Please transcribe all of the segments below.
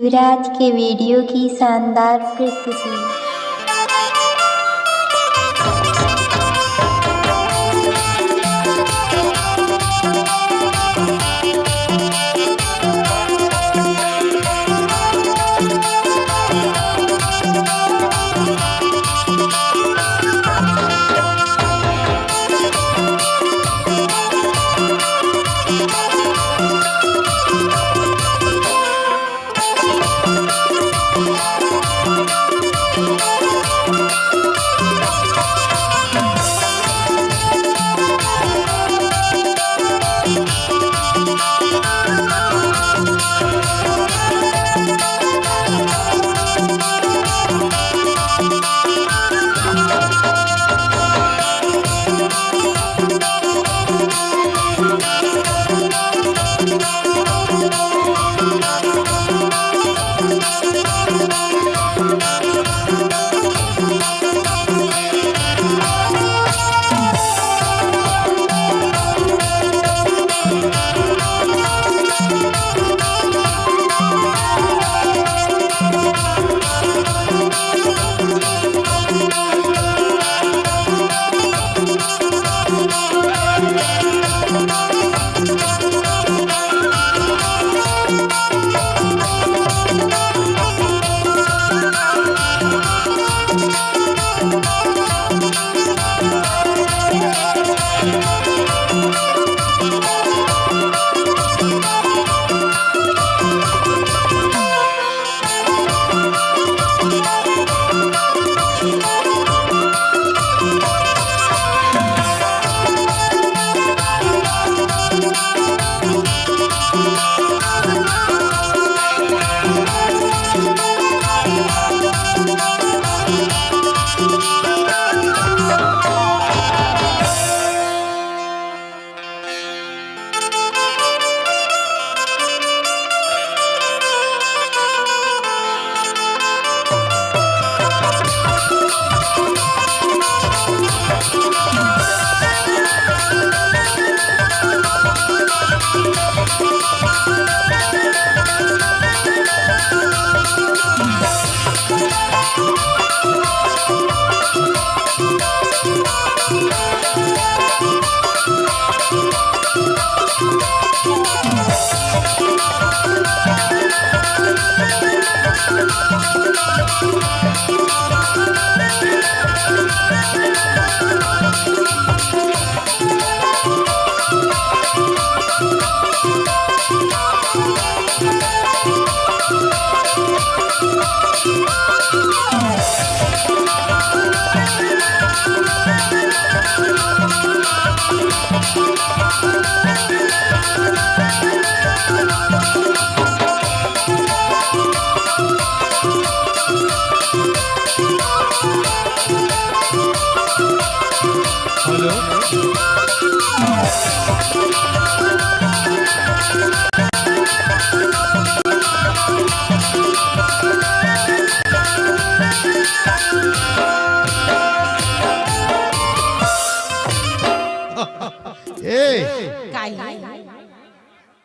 युवराज के वीडियो की शानदार प्रस्तुति।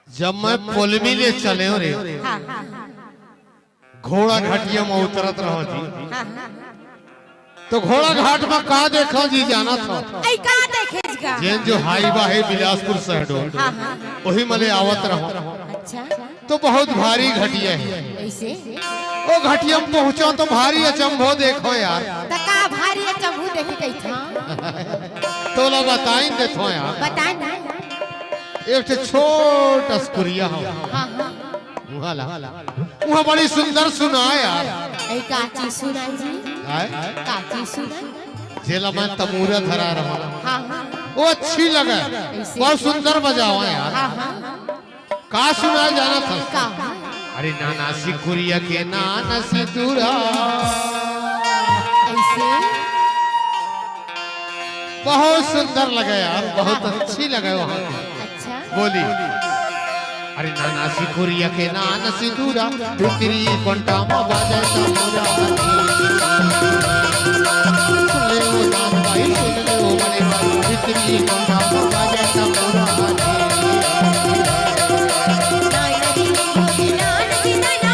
जब मैं पुलमी ले चले हो रे घोड़ा घाटिया में उतरत रहो जी तो घोड़ा घाट में का देखो जी जाना था का देखेगा जेन जो हाईवा है बिलासपुर शहडो वही मले आवत रहो। अच्छा तो बहुत भारी घटिया है ऐसे ओ घटिया में पहुंचो तो भारी अचंभो देखो यार तका भारी अचंभो देखे गई था तो लो बताई देखो यार बता ना एक छोटा स्कुरिया हो वाला वहाँ बड़ी सुंदर सुना यार ऐ काची सुना जी काची सुना जेला मैं तमूरा धरा रहा हां वो अच्छी लगे बहुत सुंदर बजाओ यार का सुना जाना था का अरे नाना सिकुरिया के नाना सितुरा ऐसे बहुत सुंदर लगे यार बहुत अच्छी लगे वहाँ अच्छा बोली अरे नाना सिकुरिया के नाना सितुरा भितरी कोंटा में बाजे तमूरा सुन ले वो नाम भाई सुन ले वो बड़े भाई भितरी कोंटा में बाजे तमूरा नाना दी नाना दी नाना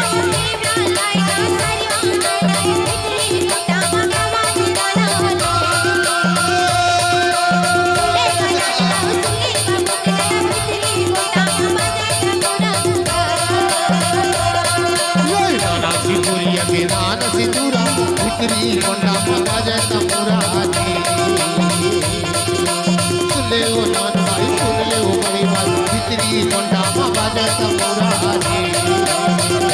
भीतरी कोंडा में बाजे तंबूरा जी सुन ले ओ नान भाई सुन ले ओ बड़ी भाई भीतरी कोंडा में बाजे तंबूरा जी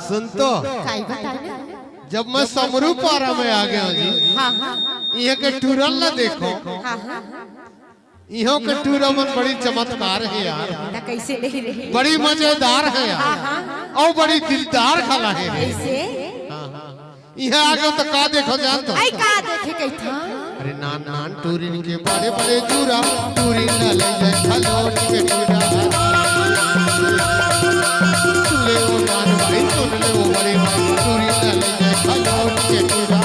सुन तो काई बताना जब मैं समरू पारा में आ गया जी हाँ हाँ यहाँ के टूरल न देखो हाँ हाँ यहाँ के टूरल में बड़ी चमत्कार है यार ना कैसे नहीं रहे बड़ी मजेदार है यार और बड़ी दिलदार खाला है कैसे यहाँ आ गया तो का देखो जान तो आई का देखे कई था अरे नान नान टूरिन के बड़े बड़े चूरा टूरिन न ले जाए खलोट के टूरा सुन ले ओ नान भाई सुन ले ओ बड़े भाई टूरिन न ले जाए खलोट के टूरा